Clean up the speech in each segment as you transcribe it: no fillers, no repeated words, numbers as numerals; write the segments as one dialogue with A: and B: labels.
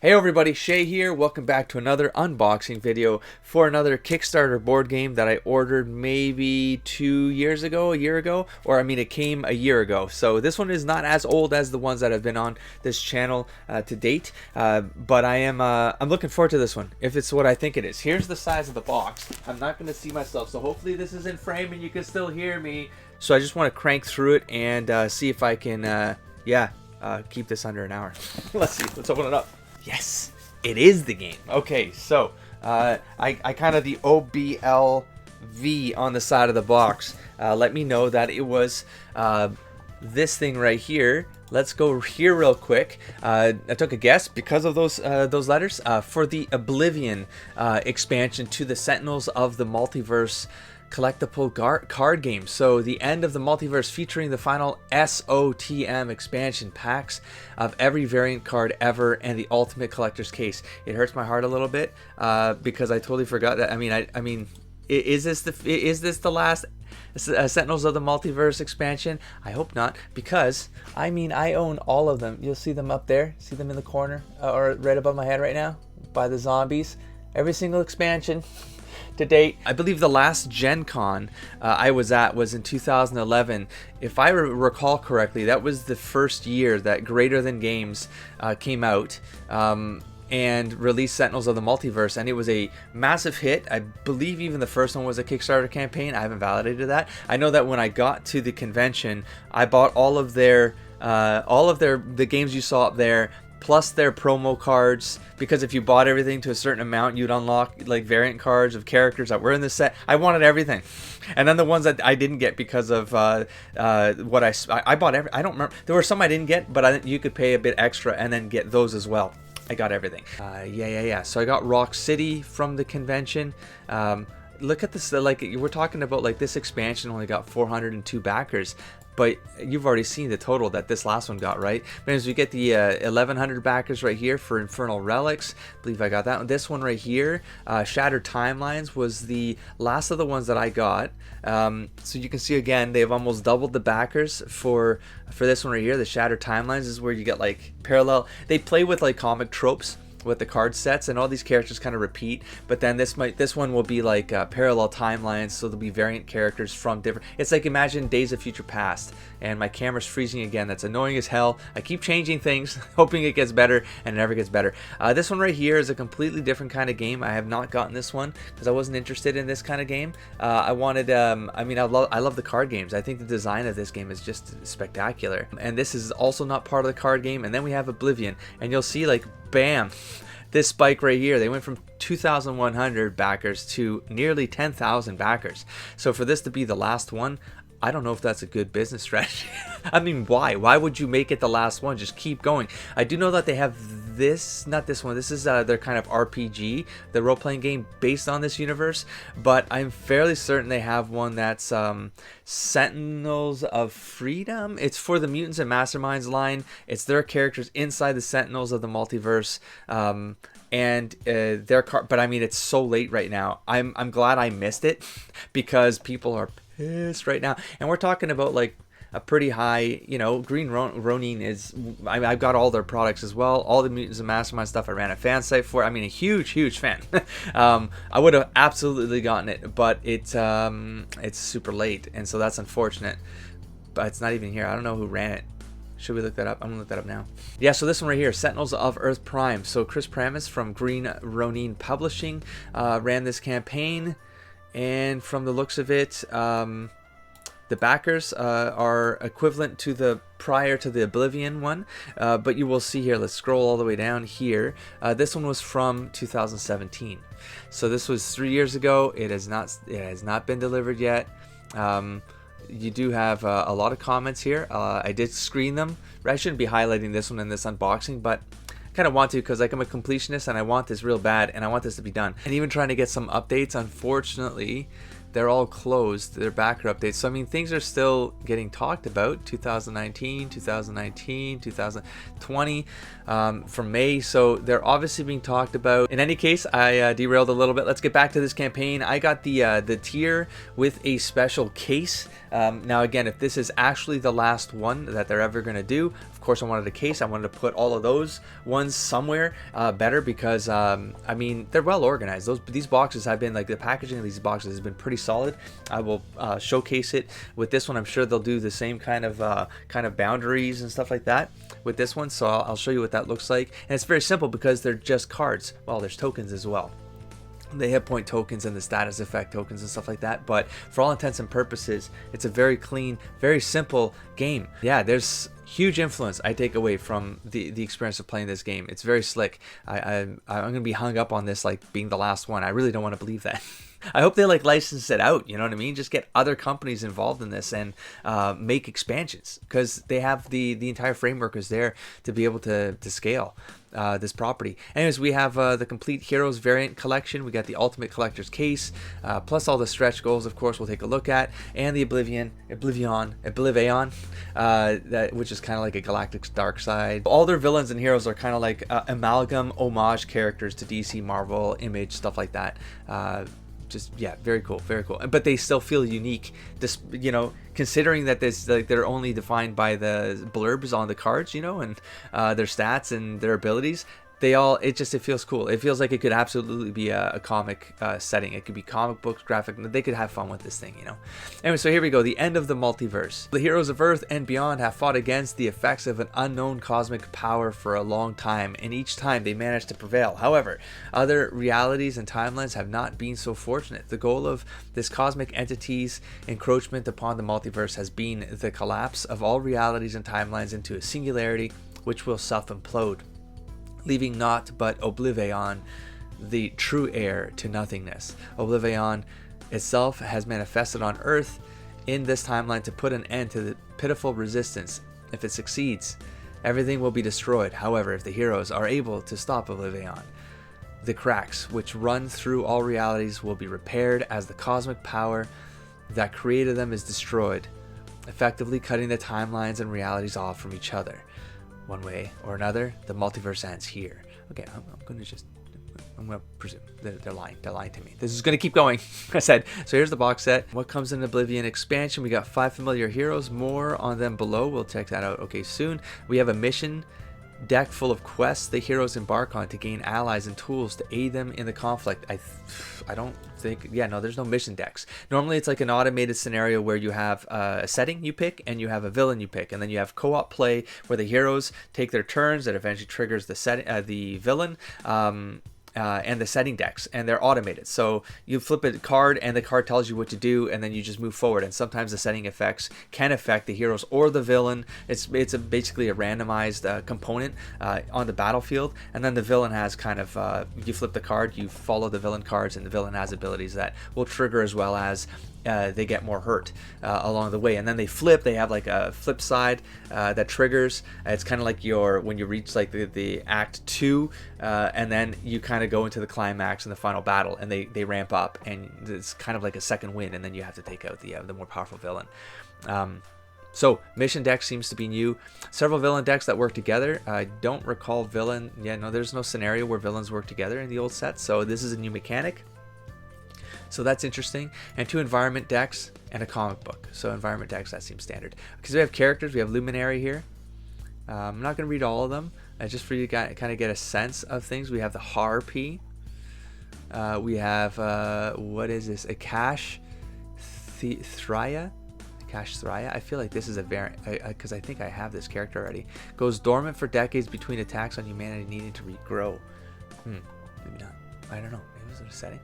A: Hey everybody, Shay here. Welcome back to another unboxing video for another Kickstarter board game that I ordered maybe 2 years ago, a year ago, or I mean it came a year ago. So this one is not as old as the ones that have been on this channel to date, but I'm looking forward to this one if it's what I think it is. Here's the size of the box. I'm not going to see myself, so hopefully this is in frame and you can still hear me. So I just want to crank through it and see if I can, keep this under an hour. Let's see. Let's open it up. Yes, it is the game. Okay, so I kind of the OBLV on the side of the box let me know that it was this thing right here. Let's go here real quick. I took a guess because of those letters for the Oblivion expansion to the Sentinels of the Multiverse collectible card game. So the end of the multiverse featuring the final SOTM expansion packs of every variant card ever and the ultimate collector's case. It hurts my heart a little bit because I totally forgot that. I mean, is this the last Sentinels of the Multiverse expansion? I hope not, because I mean I own all of them. You'll see them up there. See them in the corner or right above my head right now by the zombies. Every single expansion to date. I believe the last Gen Con I was at was in 2011. If I recall correctly, that was the first year that Greater Than Games came out and released Sentinels of the Multiverse, and it was a massive hit. I believe even the first one was a Kickstarter campaign. I haven't validated that. I know that when I got to the convention, I bought all of the games you saw up there, plus their promo cards, because if you bought everything to a certain amount, you'd unlock like variant cards of characters that were in the set. I wanted everything, and then the ones that I didn't get because of what I bought. I don't remember. There were some I didn't get, but you could pay a bit extra and then get those as well. I got everything. So I got Rock City from the convention. Look at this. Like we're talking about, like this expansion only got 402 backers. But you've already seen the total that this last one got, right? Because we get the 1,100 backers right here for Infernal Relics. I believe I got that one. This one right here, Shattered Timelines, was the last of the ones that I got. So you can see again, they've almost doubled the backers for this one right here. The Shattered Timelines is where you get like parallel. They play with like comic tropes with the card sets, and all these characters kind of repeat, but then this one will be like parallel timelines, so there'll be variant characters from different. It's like, imagine Days of Future Past, and my camera's freezing again. That's annoying as hell. I keep changing things hoping it gets better, and it never gets better. This one right here is a completely different kind of game. I have not gotten this one because I wasn't interested in this kind of game. I wanted I love the card games. I think the design of this game is just spectacular, and this is also not part of the card game. And then we have Oblivion, and you'll see, like, bam, this spike right here. They went from 2,100 backers to nearly 10,000 backers. So for this to be the last one, I don't know if that's a good business strategy. I mean, why? Why would you make it the last one? Just keep going. I do know that they have this, not this one. This is their kind of RPG, the role-playing game based on this universe. But I'm fairly certain they have one that's Sentinels of Freedom. It's for the Mutants and Masterminds line. It's their characters inside the Sentinels of the Multiverse. And their card, but I mean, it's so late right now. I'm glad I missed it because people are pissed right now, and we're talking about like a pretty high, you know, Green Ronin is, I've got all their products as well, all the Mutants and Mastermind stuff. I ran a fan site for it. I mean, a huge fan. I would have absolutely gotten it, but it's super late, and so that's unfortunate. But it's not even here. I don't know who ran it. Should we look that up? I'm gonna look that up now. Yeah, so this one right here, Sentinels of Earth Prime. So Chris Pramis from Green Ronin Publishing ran this campaign, and from the looks of it, the backers are equivalent to the prior to the Oblivion one, but you will see here, let's scroll all the way down here. This one was from 2017, so this was 3 years ago. It has not been delivered yet. You do have a lot of comments here. I did screen them. I shouldn't be highlighting this one in this unboxing, but I kind of want to, because like I'm a completionist and I want this real bad, and I want this to be done. And even trying to get some updates. Unfortunately, they're all closed. They're backer updates. So I mean, things are still getting talked about. 2019, 2019, 2020 from May. So they're obviously being talked about. In any case, I derailed a little bit. Let's get back to this campaign. I got the tier with a special case. Now again, if this is actually the last one that they're ever going to do, of course I wanted a case. I wanted to put all of those ones somewhere better, because I mean, they're well organized. These boxes have been, like, the packaging of these boxes has been pretty solid. I will showcase it with this one. I'm sure they'll do the same kind of boundaries and stuff like that with this one, so I'll show you what that looks like. And it's very simple because they're just cards. Well, there's tokens as well. They hit point tokens and the status effect tokens and stuff like that, but for all intents and purposes, it's a very clean, very simple game. Yeah, there's huge influence I take away from the experience of playing this game. It's very slick. I'm gonna be hung up on this like being the last one. I really don't want to believe that. I hope they like license it out, you know what I mean? Just get other companies involved in this and make expansions, because they have the entire framework is there to be able to scale this property. Anyways, we have the complete Heroes variant collection. We got the Ultimate Collector's Case, plus all the stretch goals, of course, we'll take a look at, and the Oblivion, which is kind of like a Galactic dark side. All their villains and heroes are kind of like amalgam homage characters to DC, Marvel, Image, stuff like that. Just, yeah, very cool, very cool. But they still feel unique, just, you know, considering that this, like, they're only defined by the blurbs on the cards, you know, and their stats and their abilities. They all, it feels cool. It feels like it could absolutely be a comic setting. It could be comic books, graphic. They could have fun with this thing, you know. Anyway, so here we go. The end of the multiverse. The heroes of Earth and beyond have fought against the effects of an unknown cosmic power for a long time, and each time they managed to prevail. However, other realities and timelines have not been so fortunate. The goal of this cosmic entity's encroachment upon the multiverse has been the collapse of all realities and timelines into a singularity which will self-implode, leaving naught but Oblivion, the true heir to nothingness. Oblivion itself has manifested on Earth in this timeline to put an end to the pitiful resistance. If it succeeds, everything will be destroyed. However, if the heroes are able to stop Oblivion, the cracks which run through all realities will be repaired as the cosmic power that created them is destroyed, effectively cutting the timelines and realities off from each other. One way or another, the multiverse ends here. Okay, I'm gonna presume they're lying to me. This is gonna keep going. I said. So here's the box set. What comes in Oblivion expansion? We got 5 familiar heroes. More on them below. We'll check that out okay soon. We have a mission deck full of quests the heroes embark on to gain allies and tools to aid them in the conflict. I don't think, yeah, no, there's no mission decks. Normally it's like an automated scenario where you have a setting you pick and you have a villain you pick, and then you have co-op play where the heroes take their turns. That eventually triggers the villain. And the setting decks, and they're automated. So you flip a card and the card tells you what to do, and then you just move forward. And sometimes the setting effects can affect the heroes or the villain. It's basically a randomized component on the battlefield, and then the villain has kind of, you flip the card, you follow the villain cards, and the villain has abilities that will trigger as well as they get more hurt along the way. And then they have like a flip side that triggers. It's kind of like when you reach like the act 2, and then you kind of go into the climax and the final battle, and they ramp up, and it's kind of like a second win, and then you have to take out the more powerful villain. So mission deck seems to be new. Several villain decks that work together. I don't recall villain. Yeah, no, there's no scenario where villains work together in the old set, so this is a new mechanic. So that's interesting. And 2 environment decks and a comic book. So environment decks, that seems standard. Because we have characters, we have Luminary here. I'm not going to read all of them. Just for you to kind of get a sense of things. We have the Harpy. We have, what is this? Akash Thraya? Akash Thraya? I feel like this is a variant, because I think I have this character already. Goes dormant for decades between attacks on humanity needing to regrow. Maybe not. I don't know. Maybe it was a setting.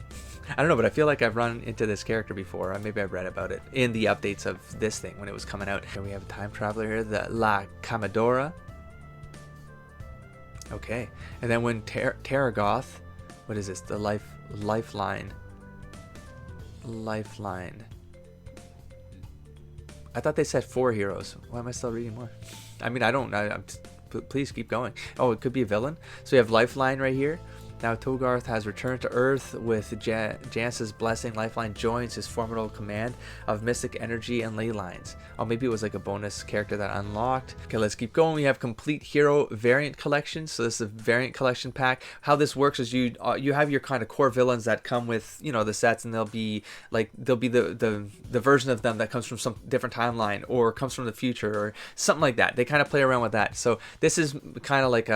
A: I don't know, but I feel like I've run into this character before. Maybe I've read about it in the updates of this thing when it was coming out. And we have a time traveler here, the La Camadora. Okay. And then when Terragoth, what is this? The Lifeline. Lifeline. I thought they said 4 heroes. Why am I still reading more? I mean, I don't. Please keep going. Oh, it could be a villain. So we have Lifeline right here. Now Togarth has returned to Earth with Jance's blessing. Lifeline joins his formidable command of mystic energy and ley lines. Oh, maybe it was like a bonus character that unlocked. Okay, let's keep going. We have complete hero variant collection. So this is a variant collection pack. How this works is you have your kind of core villains that come with, you know, the sets, and they'll be the version of them that comes from some different timeline or comes from the future or something like that. They kind of play around with that. So this is kind of like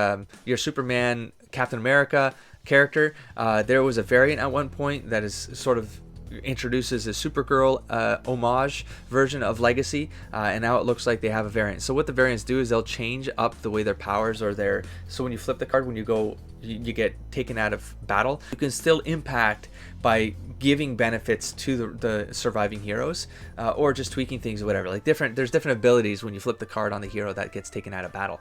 A: your Superman, Captain America character. There was a variant at one point that is sort of introduces a Supergirl homage version of Legacy, and now it looks like they have a variant. So what the variants do is they'll change up the way their powers or their, so when you flip the card, when you go, you get taken out of battle, you can still impact by giving benefits to the surviving heroes, or just tweaking things or whatever. Like there's different abilities when you flip the card on the hero that gets taken out of battle.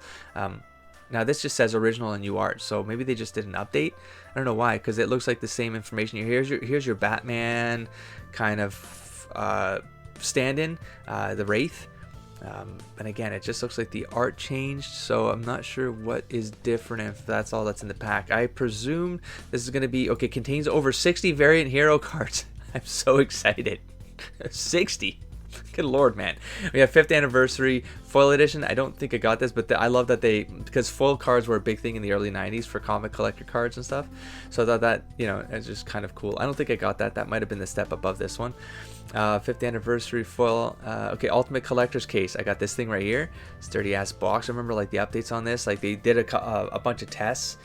A: Now this just says original and new art, so maybe they just did an update. I don't know why, because it looks like the same information here. Here's your Batman kind of stand-in, the Wraith. And again, it just looks like the art changed, so I'm not sure what is different if that's all that's in the pack. I presume this is going to be, okay, contains over 60 variant hero cards. I'm so excited. 60. Good lord, man. We have 5th anniversary foil edition. I don't think I got this, but I love that because foil cards were a big thing in the early 90s for comic collector cards and stuff. So I thought that, you know, it's just kind of cool. I don't think I got that. That might have been the step above this one. 5th anniversary foil. Okay, ultimate collector's case. I got this thing right here. Sturdy ass box. I remember like the updates on this. Like they did a bunch of tests,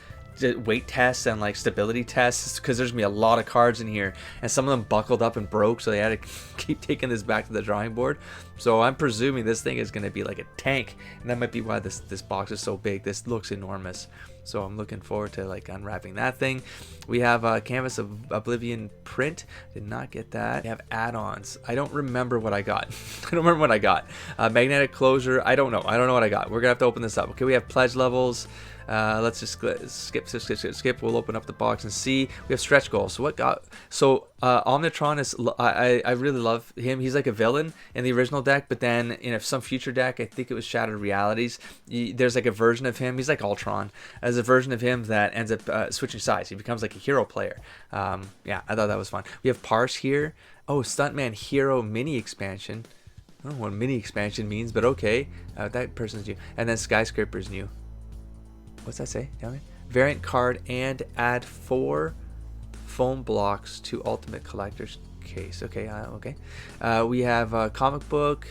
A: weight tests and like stability tests, because there's gonna be a lot of cards in here, and some of them buckled up and broke, so they had to keep taking this back to the drawing board. So I'm presuming this thing is gonna be like a tank, and that might be why this box is so big. This looks enormous, so I'm looking forward to like unwrapping that thing. We have a canvas of Oblivion print. Did not get that. We have add-ons. I don't remember what I got. I don't remember what I got. Magnetic closure. I don't know what I got. We're gonna have to open this up. Okay, we have pledge levels. Let's just skip. We'll open up the box and see. We have stretch goals. So Omnitron is, I really love him. He's like a villain in the original deck, but then in some future deck, I think it was Shattered Realities, there's like a version of him. He's like Ultron. There's a version of him that ends up switching sides. He becomes like a hero player. Yeah, I thought that was fun. We have Parse here. Oh, Stuntman Hero mini expansion. I don't know what mini expansion means, but okay. That person's new. And then Skyscraper's new. What's that say down there? Variant card and add 4 foam blocks to Ultimate Collector's case. Okay, okay. We have a comic book,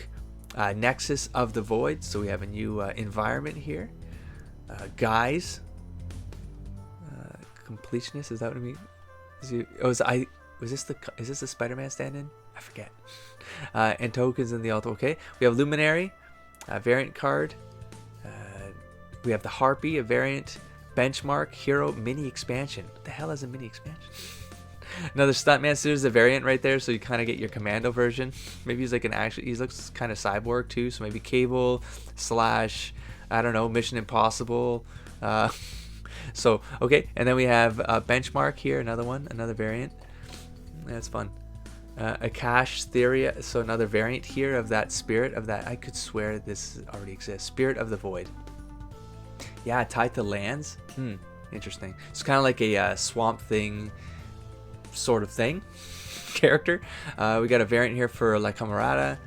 A: Nexus of the Void. So we have a new environment here. Guys, completionist. Is that what I mean? Is this the Spider-Man stand-in? I forget. And tokens in the altar. Okay, we have Luminary, variant card. We have the Harpy, a variant, benchmark, hero, mini expansion. What the hell is a mini expansion? Another Stuntman suit is a variant right there, so you kind of get your Commando version. Maybe he's like he looks kind of cyborg too, so maybe Cable / I don't know, Mission Impossible. So okay, and then we have benchmark here, another variant. That's fun. Akash Theory, so another variant here of that spirit of that. I could swear this already exists. Spirit of the Void. Yeah, tied to lands. Interesting. It's kind of like a Swamp Thing sort of thing character. We got a variant here for La Camarada,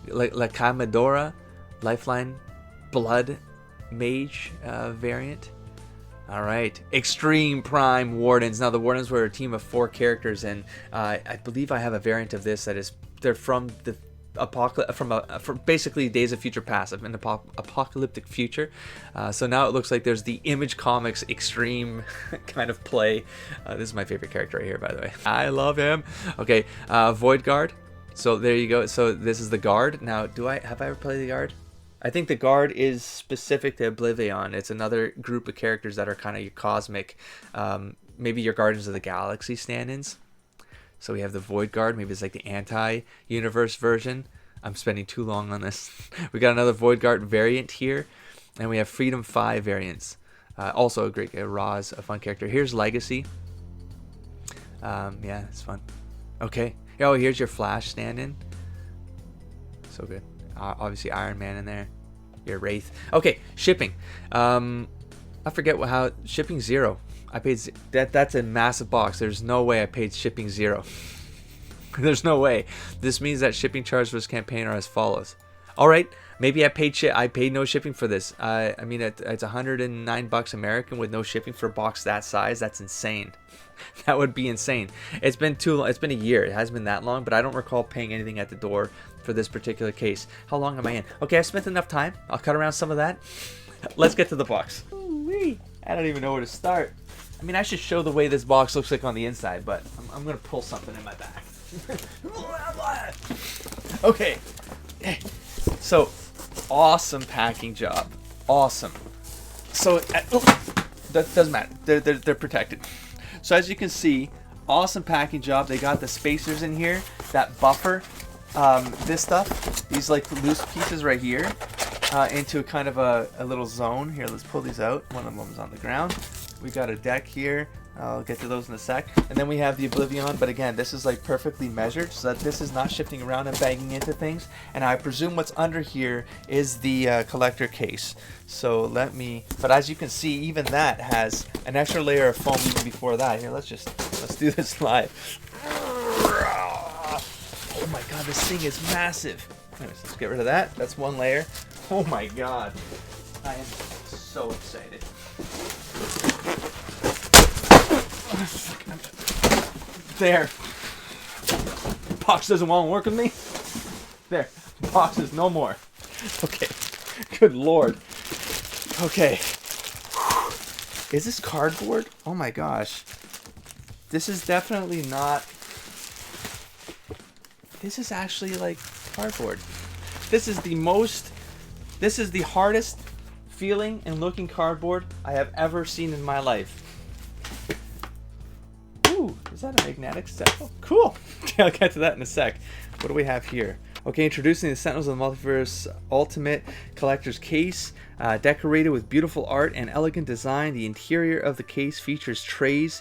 A: La Camadora, Lifeline, Blood Mage variant. All right, Extreme Prime Wardens. Now the Wardens were a team of 4 characters, and I believe I have a variant of this that is they're from the from basically Days of Future Past, an apocalyptic future. So now it looks like there's the Image Comics Extreme kind of play. This is my favorite character right here, by the way. I love him. Okay, Void Guard. So there you go. So this is the Guard. Now, have I ever played the Guard? I think the Guard is specific to Oblivion. It's another group of characters that are kind of your cosmic, maybe your Guardians of the Galaxy stand-ins. So we have the Void Guard. Maybe it's like the anti-universe version. I'm spending too long on this. We got another Void Guard variant here. And we have Freedom 5 variants. Also a great Roz, a fun character. Here's Legacy. Yeah, it's fun. Okay. Oh, here's your Flash stand-in. So good. Obviously Iron Man in there. Your Wraith. Okay, shipping. I forget how shipping 0. I paid that's a massive box. There's no way I paid shipping 0. There's no way. This means that shipping charges for this campaign are as follows. All right, maybe I paid no shipping for this. I mean, it's $109 American with no shipping for a box that size. That's insane. That would be insane. It's been too long. It's been a year. It hasn't been that long, but I don't recall paying anything at the door for this particular case. How long am I in? Okay, I've spent enough time. I'll cut around some of that. Let's get to the box. Ooh-wee. I don't even know where to start. I mean, I should show the way this box looks like on the inside, but I'm going to pull something in my back. Okay. So, awesome packing job. Awesome. So, that doesn't matter. They're protected. So as you can see, awesome packing job. They got the spacers in here that buffer this stuff. These like loose pieces right here into kind of a little zone. Here, let's pull these out. One of them is on the ground. We got a deck here. I'll get to those in a sec. And then we have the Oblivion, but again, this is like perfectly measured so that this is not shifting around and banging into things. And I presume what's under here is the collector case. So but as you can see, even that has an extra layer of foam even before that. Here, let's do this live. Oh my God, this thing is massive. Anyways, let's get rid of that. That's one layer. Oh my God. I am so excited. There. Box doesn't want to work with me. There. Box is no more. Okay. Good Lord. Okay. Is this cardboard? Oh my gosh. This is definitely not. This is actually like cardboard. This is the hardest feeling and looking cardboard I have ever seen in my life. Ooh, is that a magnetic set? Oh, cool. Okay, I'll get to that in a sec. What do we have here? Okay, introducing the Sentinels of the Multiverse Ultimate Collector's Case. Decorated with beautiful art and elegant design, the interior of the case features trays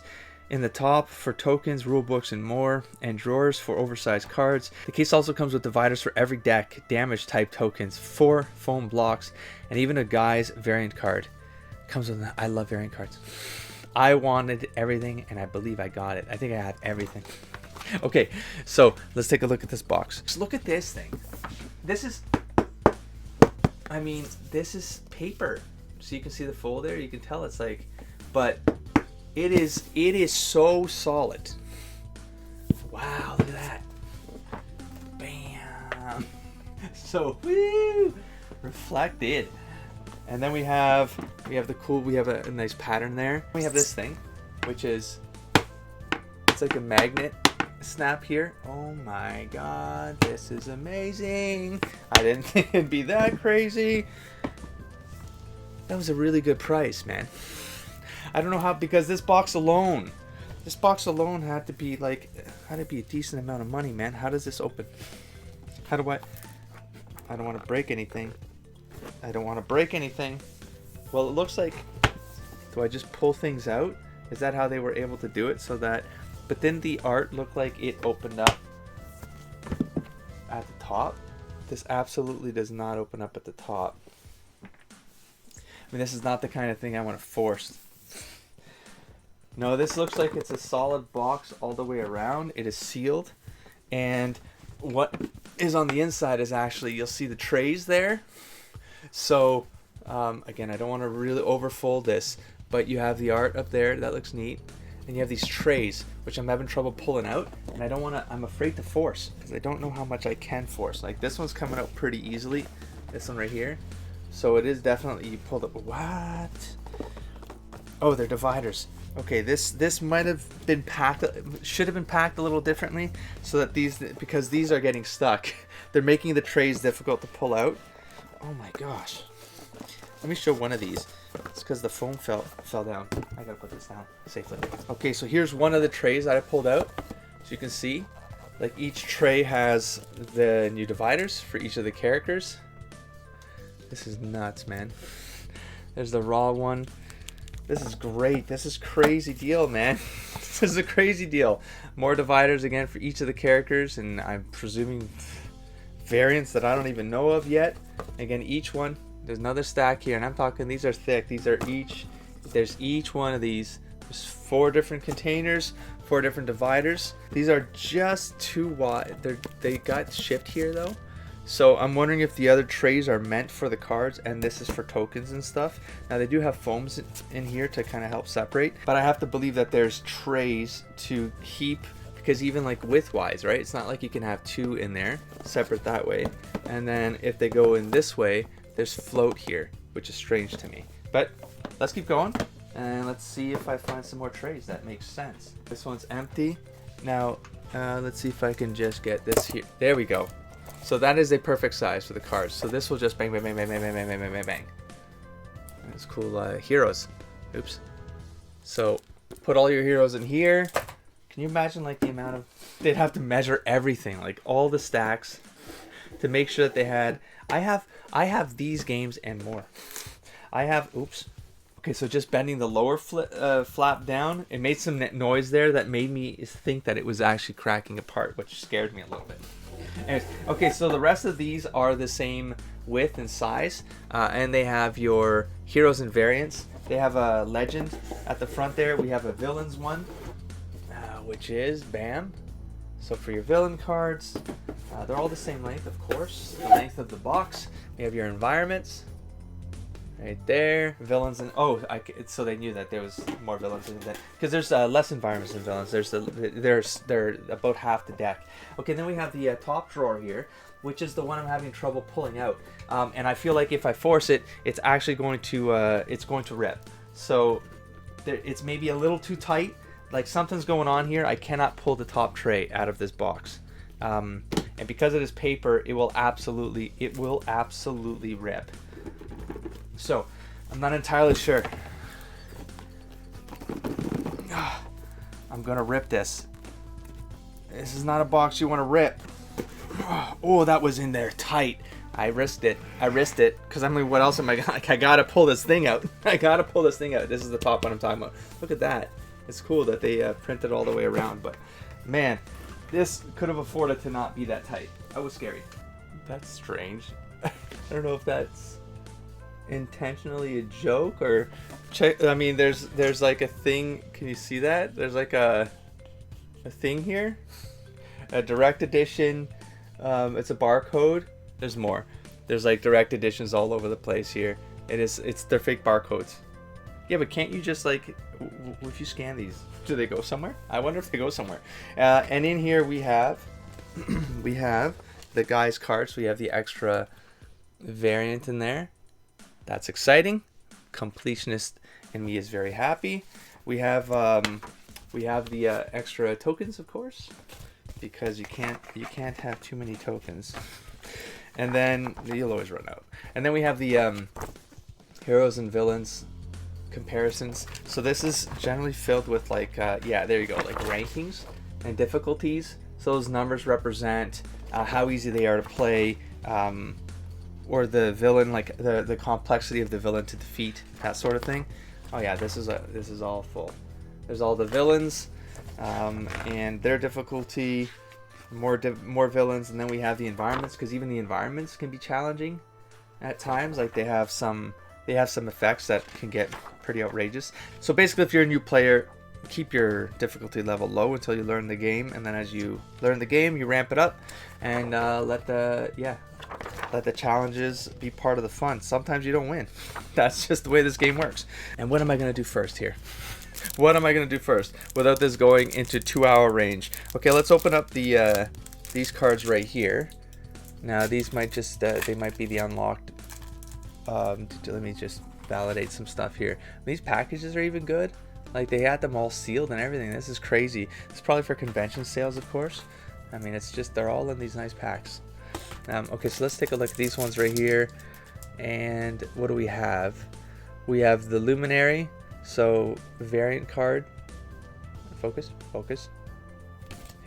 A: in the top for tokens, rulebooks, and more, and drawers for oversized cards. The case also comes with dividers for every deck, damage type tokens, 4 foam blocks, and even a guy's variant card. Comes with. I love variant cards. I wanted everything, and I believe I got it. I think I have everything. Okay, so let's take a look at this box. Just look at this thing. This is, I mean, this is paper. So you can see the fold there. You can tell it's like, but it is so solid. Wow, look at that. Bam. So, woo, reflected. And then we have a nice pattern there. We have this thing, which is, it's like a magnet snap here. Oh my God, this is amazing. I didn't think it'd be that crazy. That was a really good price, man. I don't know how, because this box alone had to be a decent amount of money, man. How does this open? How do I don't want to break anything. I don't want to break anything. Well, it looks like, do I just pull things out? Is that how they were able to do it? So that, but then the art looked like it opened up at the top. This absolutely does not open up at the top. I mean, this is not the kind of thing I want to force. No, this looks like it's a solid box all the way around. It is sealed. And what is on the inside is actually, you'll see the trays there. So, again, I don't want to really overfold this, but you have the art up there. That looks neat. And you have these trays, which I'm having trouble pulling out. And I don't want to, I'm afraid to force, because I don't know how much I can force. Like, this one's coming out pretty easily. This one right here. So it is definitely, you pulled up, what? Oh, they're dividers. Okay, this might have been packed, should have been packed a little differently, so that because these are getting stuck, they're making the trays difficult to pull out. Oh my gosh. Let me show one of these. It's because the foam fell down. I gotta put this down safely. Okay, so here's one of the trays that I pulled out. So you can see, like, each tray has the new dividers for each of the characters. This is nuts, man. There's the raw one. This is great. This is crazy deal, man. This is a crazy deal. More dividers again for each of the characters, and I'm presuming variants that I don't even know of yet. Again, each one, there's another stack here, and I'm talking, these are thick. These are there's each one of these There's 4 different containers, 4 different dividers. These are just too wide. They got shipped here though. So I'm wondering if the other trays are meant for the cards and this is for tokens and stuff. Now they do have foams in here to kind of help separate, but I have to believe that there's trays to keep, because even like width-wise, right? It's not like you can have 2 in there separate that way. And then if they go in this way, there's float here, which is strange to me. But let's keep going and let's see if I find some more trays that makes sense. This one's empty. Now let's see if I can just get this here. There we go. So that is a perfect size for the cards. So this will just bang, bang, bang, bang, bang, bang, bang, bang, bang, bang, bang. That's cool. Heroes. Oops. So put all your heroes in here. Can you imagine like the amount of... They'd have to measure everything, like all the stacks, to make sure that they had... I have these games and more. I have... Oops. Okay, so just bending the lower flap down, it made some noise there that made me think that it was actually cracking apart, which scared me a little bit. Anyways, okay, so the rest of these are the same width and size, and they have your heroes and variants. They have a legend at the front there. We have a villains one, which is BAM. So for your villain cards, they're all the same length, of course, the length of the box. We have your environments right there, villains, and so they knew that there was more villains in that, because there's less environments than villains. They're about half the deck. Okay, then we have the top drawer here, which is the one I'm having trouble pulling out, and I feel like if I force it, it's actually going to rip. So it's maybe a little too tight. Like something's going on here. I cannot pull the top tray out of this box, and because it is paper, it will absolutely rip. So I'm not entirely sure. I'm gonna rip this. This is not a box you want to rip. Oh, that was in there tight. I risked it because I'm like, what else am I gonna... I gotta pull this thing out. I gotta pull this thing out. This is the top one I'm talking about. Look at that. It's cool that they printed all the way around, but man, this could have afforded to not be that tight. That was scary. That's strange. I don't know if that's intentionally a joke or I mean, there's like a thing. Can you see that? There's like a thing here, a direct edition. It's a barcode. There's more. There's like direct editions all over the place here. They're fake barcodes. Yeah, but can't you just like, if you scan these, do they go somewhere? I wonder if they go somewhere. And in here we have the guy's cards. We have the extra variant in there. That's exciting. Completionist in me is very happy. We have the extra tokens, of course, because you can't have too many tokens, and then you'll always run out. And then we have the heroes and villains comparisons. So this is generally filled with like yeah, there you go, like rankings and difficulties. So those numbers represent how easy they are to play. Or the villain, like the complexity of the villain to defeat, that sort of thing. Oh yeah, this is all full. There's all the villains and their difficulty, more villains, and then we have the environments, because even the environments can be challenging at times. Like they have some effects that can get pretty outrageous. So basically, if you're a new player, keep your difficulty level low until you learn the game, and then as you learn the game, you ramp it up and let the challenges be part of the fun. Sometimes you don't win. That's just the way this game works. And what am I going to do first here? What am I going to do first without this going into 2-hour range? Okay, let's open up the these cards right here. Now these might just they might be the unlocked. Let me just validate some stuff here. These packages are even good. Like they had them all sealed and everything. This is crazy. It's probably for convention sales, of course. I mean, it's just they're all in these nice packs. Okay, so let's take a look at these ones right here. And what do we have? We have the Luminary, so variant card. Focus.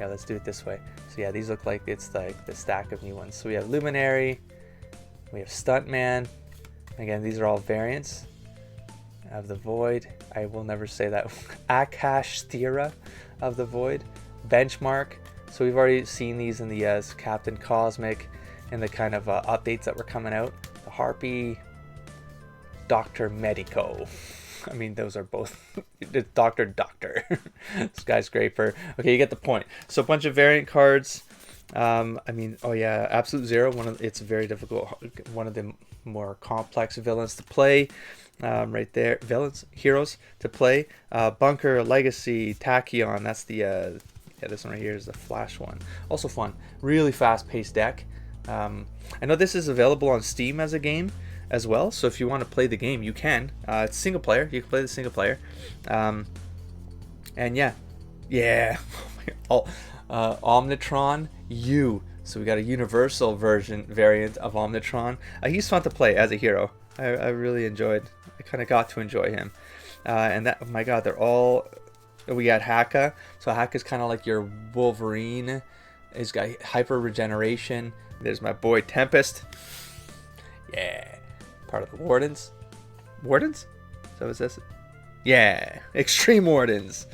A: Yeah, let's do it this way. So yeah, these look like it's like the stack of new ones. So we have Luminary, we have Stuntman. Again, these are all variants. I have the Void. I will never say that. Akashtira of the Void. Benchmark. So we've already seen these in the Captain Cosmic and the kind of updates that were coming out. The Harpy, Dr. Medico. I mean, those are both Doctor. Skyscraper. Okay, you get the point. So a bunch of variant cards. I mean, oh yeah, Absolute Zero. It's very difficult. One of the more complex villains to play. Right there, heroes to play. Bunker, Legacy, Tachyon. That's the yeah, this one right here is the Flash one. Also fun. Really fast-paced deck. I know this is available on Steam as a game as well, so if you want to play the game, you can. It's single player. You can play the single player. And yeah, Omnitron U. So we got a universal variant of Omnitron. He's fun to play as a hero. I really enjoyed. I kind of got to enjoy him. And that, oh my God, they're all. We got Haka. So Haka's kind of like your Wolverine. He's got hyper regeneration. There's my boy Tempest. Yeah. Part of the Wardens. Wardens? So is this? Yeah. Extreme Wardens.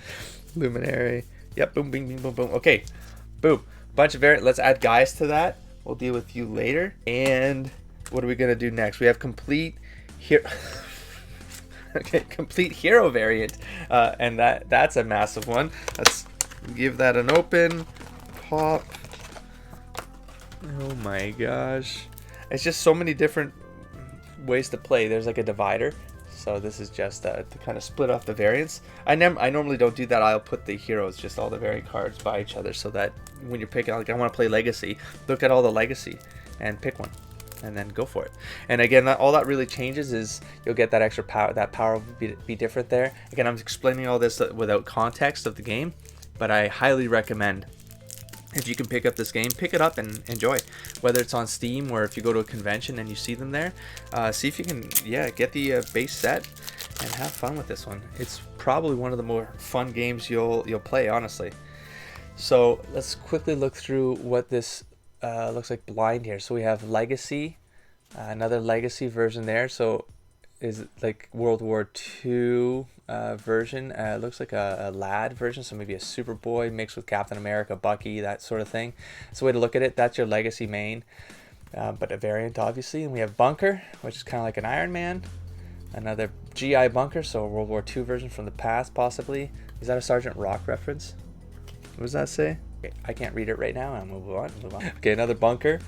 A: Luminary. Yep. Boom, bing, bing, boom, boom. Okay. Boom. Bunch of variant. Let's add guys to that. We'll deal with you later. And what are we going to do next? We have complete hero. Okay. Complete hero variant. And that's a massive one. Let's give that an open. Pop. Oh my gosh. It's just so many different ways to play. There's like a divider, so this is just to kind of split off the variants. I normally don't do that. I'll put the heroes, just all the variant cards by each other, so that when you're picking, like I want to play Legacy, look at all the Legacy and pick one and then go for it. And again, all that really changes is you'll get that extra power. That power will be different there. Again, I'm explaining all this without context of the game, but I highly recommend, if you can pick up this game, pick it up and enjoy. Whether it's on Steam or if you go to a convention and you see them there, see if you can, get the base set and have fun with this one. It's probably one of the more fun games you'll play, honestly. So let's quickly look through what this looks like blind here. So we have Legacy, another Legacy version there. So is it like World War II version? It looks like a lad version, so maybe a Superboy mixed with Captain America, Bucky, that sort of thing. It's a way to look at it. That's your Legacy main, but a variant obviously. And we have Bunker, which is kind of like an Iron Man. Another GI Bunker, so a World War II version from the past possibly. Is that a Sergeant Rock reference? What does that say? Okay, I can't read it right now. I'll move on. Okay, another Bunker.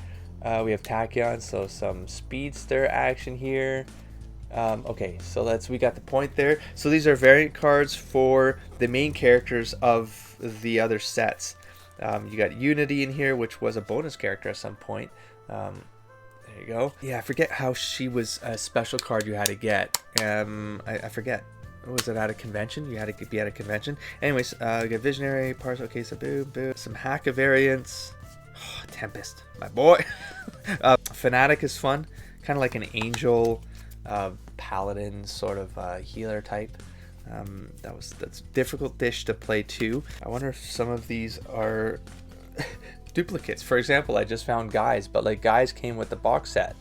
A: We have Tachyon, so some speedster action here. Okay, so we got the point there. So these are variant cards for the main characters of the other sets. You got Unity in here, which was a bonus character at some point. There you go. Yeah, I forget how she was a special card you had to get. I forget. Was it at a convention? You had to be at a convention. Anyways, we got Visionary, Parcel. Okay, so boom. Some Haka variants. Oh, Tempest, my boy. Fanatic is fun. Kind of like an angel. Paladin sort of healer type. That's difficult dish to play too. I wonder if some of these are duplicates. For example, I just found Guys, but like Guys came with the box set,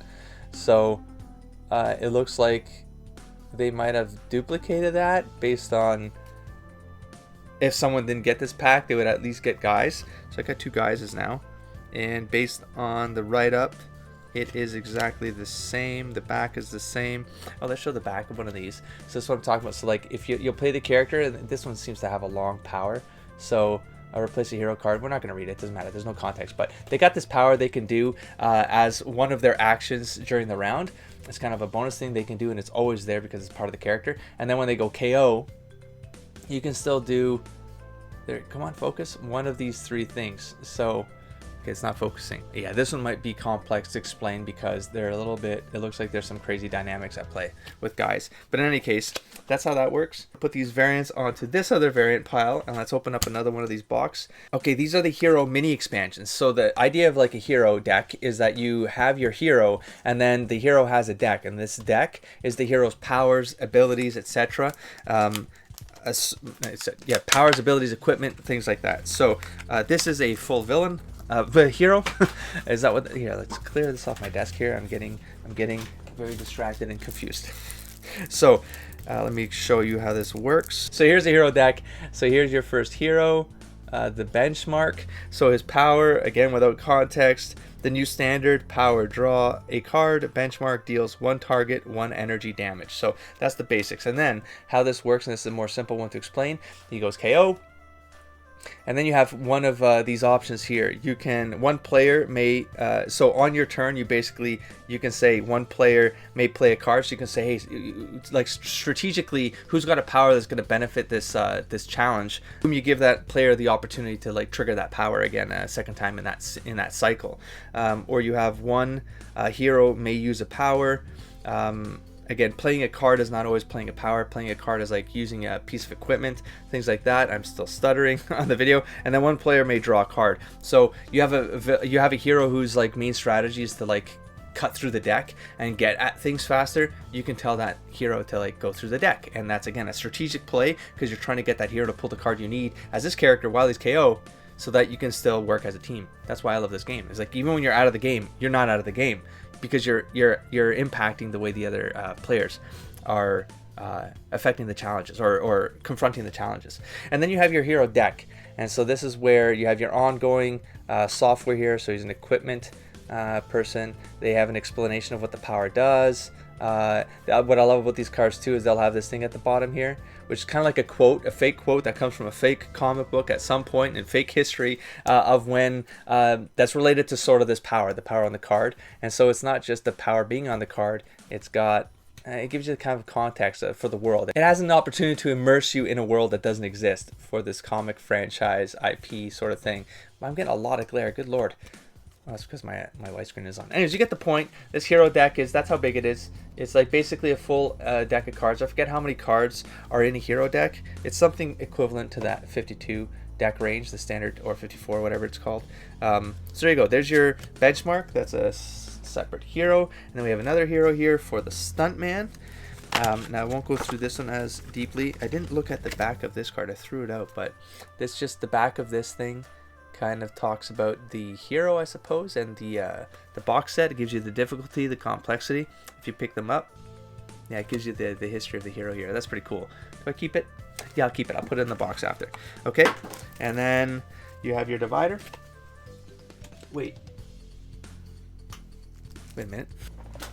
A: so it looks like they might have duplicated that based on if someone didn't get this pack, they would at least get Guys. So I got two Guyses now, and based on the write-up, it is exactly the same. The back is the same. Oh, let's show the back of one of these. So this is what I'm talking about. So like if you'll play the character, and this one seems to have a long power. So I'll replace a hero card. We're not going to read it. Doesn't matter. There's no context. But they got this power they can do as one of their actions during the round. It's kind of a bonus thing they can do, and it's always there because it's part of the character. And then when they go KO, you can still do, come on, focus, one of these three things. So okay, it's not focusing. Yeah, this one might be complex to explain because they're a little bit, it looks like there's some crazy dynamics at play with Guys. But in any case, that's how that works. Put these variants onto this other variant pile, and let's open up another one of these boxes. Okay, these are the hero mini expansions. So the idea of like a hero deck is that you have your hero, and then the hero has a deck, and this deck is the hero's powers, abilities, etc. Powers, abilities, equipment, things like that. So this is a full villain. The hero. Is that what? Here, let's clear this off my desk here. I'm getting very distracted and confused. So let me show you how this works. So here's a hero deck. So here's your first hero. the benchmark. So his power, again without context, the new standard power, draw a card, benchmark, deals 1 target 1 energy damage. So that's the basics. And then how this works, and this is a more simple one to explain, he goes KO. And then you have one of these options here. You can, one player may, so on your turn, you can say one player may play a card. So you can say, hey, like strategically, who's got a power that's going to benefit this this challenge? Whom you give that player the opportunity to like trigger that power again a second time in that cycle. Or you have one hero may use a power. Again, playing a card is not always playing a power. Playing a card is like using a piece of equipment, things like that. I'm still stuttering on the video. And then one player may draw a card. So you have a hero whose like main strategy is to like cut through the deck and get at things faster. You can tell that hero to like go through the deck, and that's again a strategic play because you're trying to get that hero to pull the card you need as this character while he's KO, so that you can still work as a team. That's why I love this game. It's like even when you're out of the game, you're not out of the game, because you're impacting the way the other players are affecting the challenges or confronting the challenges. And then you have your hero deck, and so this is where you have your ongoing software here. So he's an equipment person. They have an explanation of what the power does. What I love about these cards too is they'll have this thing at the bottom here, which is kind of like a quote, a fake quote that comes from a fake comic book at some point in fake history of when that's related to sort of this power, the power on the card. And so it's not just the power being on the card, it's got it gives you the kind of context for the world. It has an opportunity to immerse you in a world that doesn't exist for this comic franchise IP sort of thing. I'm getting a lot of glare, good lord. Oh, that's because my widescreen is on. Anyways, you get the point. This hero deck that's how big it is. It's like basically a full deck of cards. I forget how many cards are in a hero deck. It's something equivalent to that 52 deck range, the standard, or 54, whatever it's called. So there you go. There's your benchmark. That's a separate hero. And then we have another hero here for the stuntman. Now I won't go through this one as deeply. I didn't look at the back of this card. I threw it out, but this just the back of this thing kind of talks about the hero, I suppose, and the box set. It gives you the difficulty, the complexity. If you pick them up, yeah, it gives you the history of the hero here. That's pretty cool. Do I keep it? Yeah, I'll keep it. I'll put it in the box after. Okay, and then you have your divider. Wait a minute.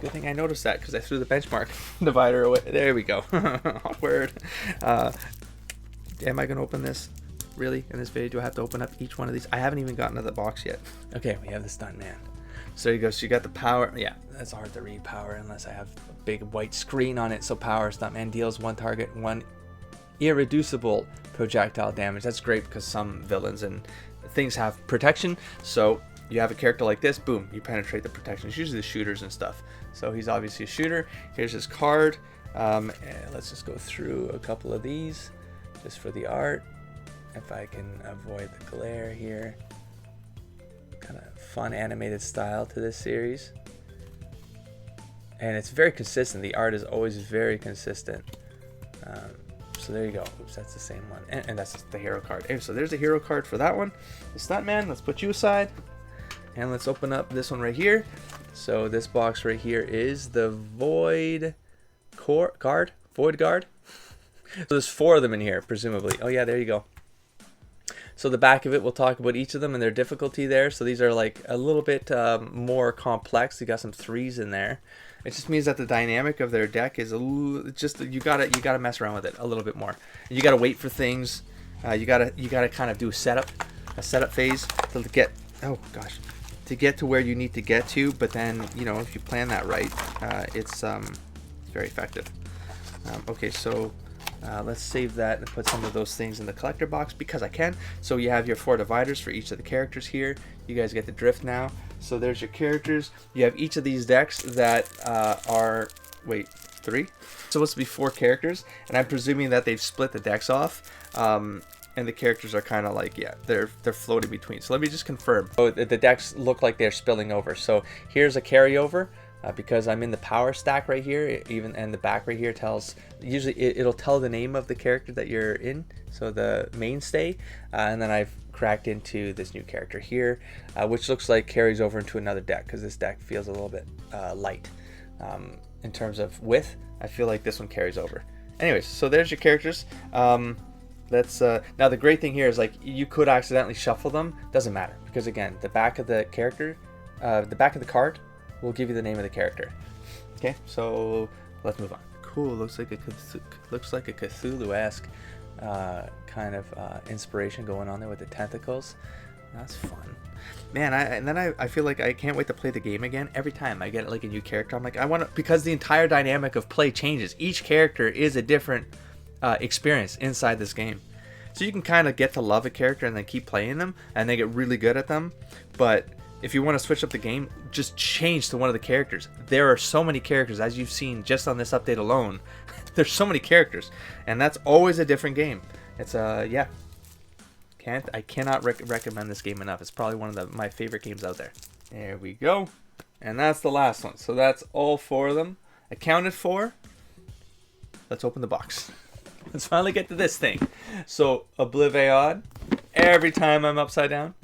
A: Good thing I noticed that because I threw the benchmark divider away. There we go. Awkward. Am I gonna open this? Really, in this video, do I have to open up each one of these? I haven't even gotten to the box yet. Okay, we have the stuntman. So there you go. So you got the power. Yeah, that's hard to read power unless I have a big white screen on it. So power, stuntman deals 1 target 1 irreducible projectile damage. That's great because some villains and things have protection. So you have a character like this, boom, you penetrate the protection. It's usually the shooters and stuff. So he's obviously a shooter. Here's his card. And let's just go through a couple of these just for the art. If I can avoid the glare here. Kind of fun animated style to this series. And it's very consistent. The art is always very consistent. So there you go. Oops, that's the same one. And that's the hero card. And so there's the hero card for that one. The stuntman, let's put you aside. And let's open up this one right here. So this box right here is the Void Guard. Void Guard. So there's 4 of them in here, presumably. Oh yeah, there you go. So the back of it, we'll talk about each of them and their difficulty there. So these are like a little bit more complex. You got some 3s in there. It just means that the dynamic of their deck is just you gotta mess around with it a little bit more. You gotta wait for things. You gotta kind of do a setup phase to get to get to where you need to get to. But then if you plan that right, it's very effective. Okay, so. Let's save that and put some of those things in the collector box because I can. So you have your 4 dividers for each of the characters here. You guys get the drift now. So there's your characters. You have each of these decks that are 3. So supposed to be 4 characters, and I'm presuming that they've split the decks off. And the characters are kind of like, yeah, they're floating between. So let me just confirm. Oh, the decks look like they're spilling over. So here's a carryover. Because I'm in the power stack right here, and the back right here tells, usually it'll tell the name of the character that you're in, so the mainstay, and then I've cracked into this new character here, which looks like carries over into another deck, because this deck feels a little bit light. In terms of width, I feel like this one carries over. Anyways, so there's your characters. Let's now the great thing here is like you could accidentally shuffle them. Doesn't matter because again, the back of the character, the back of the card will give you the name of the character. Okay, so let's move on. Cool. Looks like a Cthulhu-esque kind of inspiration going on there with the tentacles. That's fun, man. I feel like I can't wait to play the game again. Every time I get like a new character, I'm like I want to, because the entire dynamic of play changes. Each character is a different experience inside this game, so you can kind of get to love a character and then keep playing them and then get really good at them. But if you want to switch up the game, just change to one of the characters. There are so many characters, as you've seen just on this update alone. There's so many characters, and that's always a different game. It's yeah. I cannot recommend this game enough. It's probably one of my favorite games out there. There we go. And that's the last one. So that's all 4 of them accounted for. Let's open the box. Let's finally get to this thing. So Oblivion. Every time I'm upside down.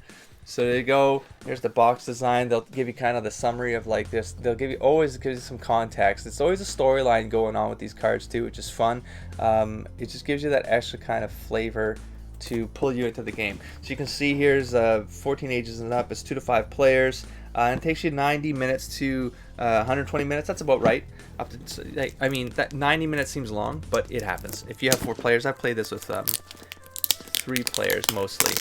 A: So there you go. Here's the box design. They'll give you kind of the summary of like this. They'll always give you some context. It's always a storyline going on with these cards too, which is fun. It just gives you that extra kind of flavor to pull you into the game. So you can see here's 14 ages and up. It's 2 to 5 players, and it takes you 90 minutes to 120 minutes. That's about right. Up to, I mean, that 90 minutes seems long, but it happens. If you have 4 players, I've played this with 3 players mostly.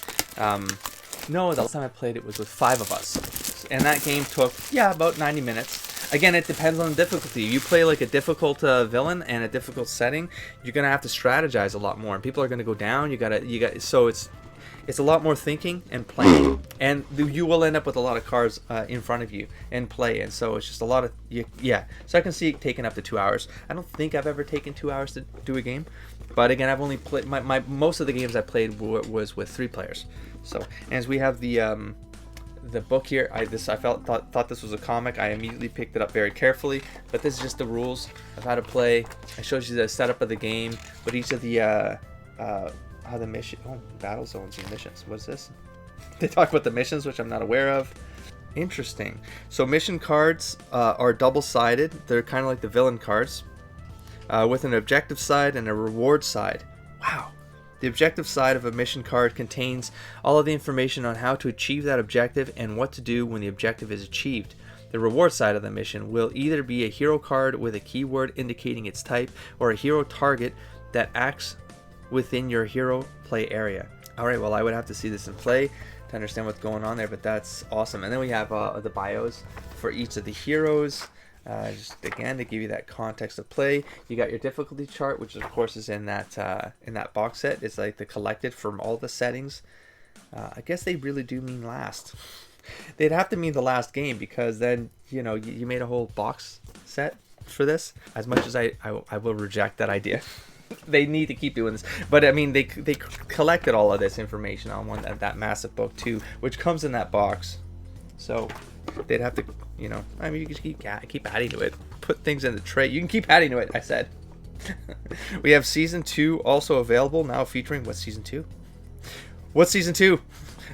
A: No, the last time I played it was with 5 of us, and that game took about 90 minutes. Again, it depends on the difficulty. You play like a difficult villain and a difficult setting, you're gonna have to strategize a lot more, and people are gonna go down. So it's a lot more thinking and playing, and you will end up with a lot of cards in front of you and play, and so it's just a lot of So I can see it taking up to 2 hours. I don't think I've ever taken 2 hours to do a game, but again, I've only played my most of the games I played was with 3 players. So as we have the book here, I thought this was a comic. I immediately picked it up very carefully, but this is just the rules of how to play. I showed you the setup of the game, but each of the how the mission, battle zones and missions. What's this? They talk about the missions, which I'm not aware of. Interesting. So mission cards are double-sided. They're kind of like the villain cards, with an objective side and a reward side. Wow. The objective side of a mission card contains all of the information on how to achieve that objective and what to do when the objective is achieved. The reward side of the mission will either be a hero card with a keyword indicating its type, or a hero target that acts within your hero play area. Alright, well, I would have to see this in play to understand what's going on there, but that's awesome. And then we have the bios for each of the heroes. Just again to give you that context of play. You got your difficulty chart, which of course is in that box set. It's like the collected from all the settings. I guess they really do mean last. They'd have to mean the last game, because then you made a whole box set for this. As much as I will reject that idea. They need to keep doing this, but I mean they collected all of this information on that massive book too, which comes in that box. So they'd have to, I mean, you can keep adding to it. Put things in the tray. You can keep adding to it, I said. We have Season 2 also available now, featuring, what's Season 2? What's Season 2?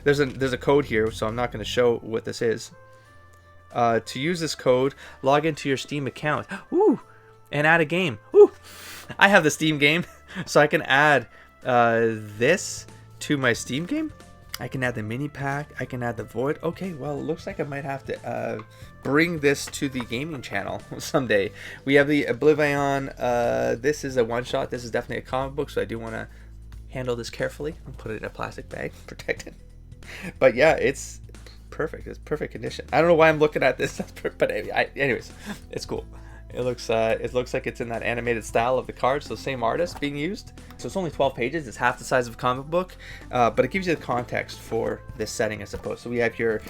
A: There's a code here, so I'm not going to show what this is. To use this code, log into your Steam account. Ooh! And add a game. Ooh! I have the Steam game, so I can add this to my Steam game. I can add the mini pack. I can add the void. Okay, well, it looks like I might have to bring this to the gaming channel someday. We have the Oblivion. This is a one-shot. This is definitely a comic book, so I do want to handle this carefully and put it in a plastic bag, protect it. But yeah, it's perfect. It's perfect condition. I don't know why I'm looking at this, but anyways, it's cool. It looks like it's in that animated style of the cards, so same artist being used. So it's only 12 pages. It's half the size of a comic book, but it gives you the context for this setting, I suppose. So we have your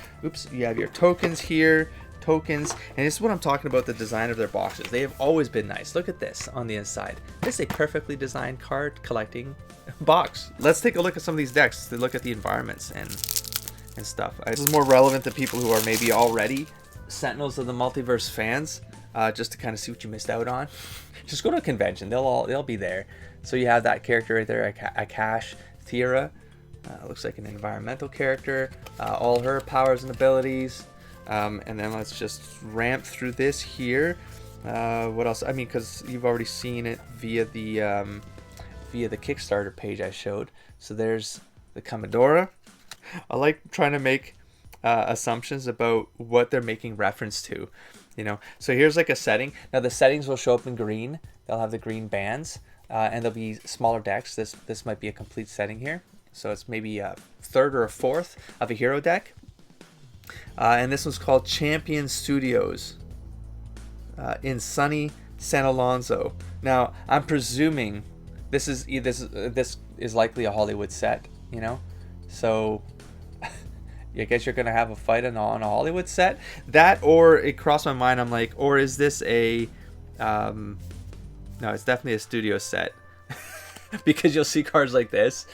A: tokens here, and this is what I'm talking about, the design of their boxes. They have always been nice. Look at this on the inside. This is a perfectly designed card collecting box. Let's take a look at some of these decks to look at the environments and stuff. This is more relevant to people who are maybe already Sentinels of the Multiverse fans. Just to kind of see what you missed out on. Just go to a convention. They'll be there. So you have that character right there, Akash Thera. Looks like an environmental character. All her powers and abilities. And then let's just ramp through this here. What else? I mean, because you've already seen it via the via the Kickstarter page I showed. So there's the Commodora. I like trying to make assumptions about what they're making reference to, you know. So here's like a setting. Now the settings will show up in green. They'll have the green bands, and there'll be smaller decks. This might be a complete setting here. So it's maybe a third or a fourth of a hero deck. And this one's called Champion Studios in sunny San Alonso. Now I'm presuming this is likely a Hollywood set, you know. So I guess you're gonna have a fight on a Hollywood set. That, or it crossed my mind. I'm like, or is this a no, it's definitely a studio set. Because you'll see cards like this.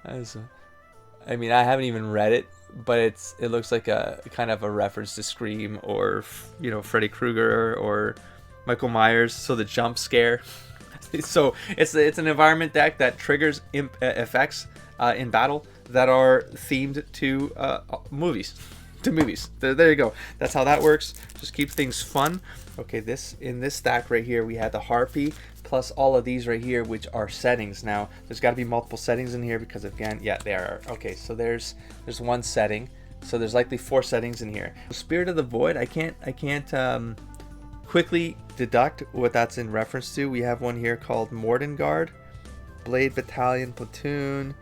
A: I mean, I haven't even read it, but it looks like a kind of a reference to Scream, or, you know, Freddy Krueger or Michael Myers. So the jump scare. So it's an environment deck that triggers effects in battle that are themed to movies. There you go. That's how that works. Just keep things fun. Okay, in this stack right here, we had the Harpy plus all of these right here, which are settings. Now there's got to be multiple settings in here, because again, yeah, there are. Okay, so there's one setting. So there's likely 4 settings in here. Spirit of the Void, I can't quickly deduct what that's in reference to. We have one here called Morden Guard, Blade Battalion Platoon,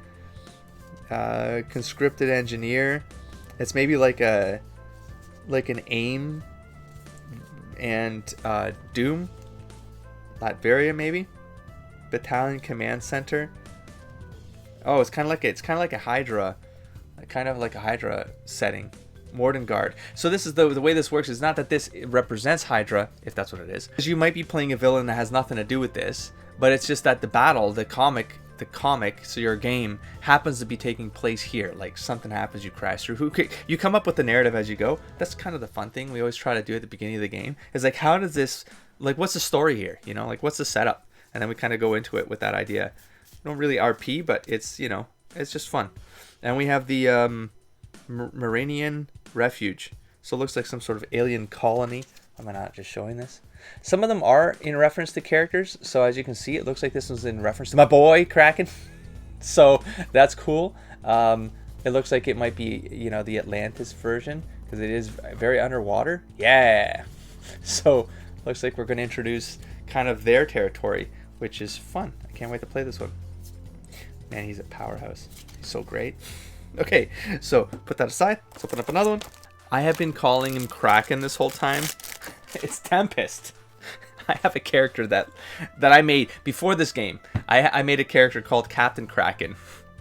A: Conscripted Engineer. It's maybe like an AIM and Doom, Latveria maybe. Battalion Command Center. Oh, it's kind of like a Hydra, setting. Morden Guard. So this is the way this works is not that this represents Hydra, if that's what it is. Because you might be playing a villain that has nothing to do with this, but it's just that the battle, the comic, so your game happens to be taking place here. Like something happens, you crash through. You come up with the narrative as you go. That's kind of the fun thing we always try to do at the beginning of the game. Is like, how does this, like, what's the story here? You know, like, what's the setup? And then we kind of go into it with that idea. We don't really RP, but it's, you know, it's just fun. And we have the Maranian Refuge. So it looks like some sort of alien colony. Am I not just showing this? Some of them are in reference to characters. So as you can see, it looks like this one's in reference to my boy Kraken. So that's cool. It looks like it might be, you know, the Atlantis version, because it is very underwater. Yeah. So looks like we're going to introduce kind of their territory, which is fun. I can't wait to play this one. Man, he's a powerhouse. He's so great. Okay, so put that aside. Let's open up another one. I have been calling him Kraken this whole time. It's Tempest. I have a character that I made before this game. I made a character called Captain Kraken,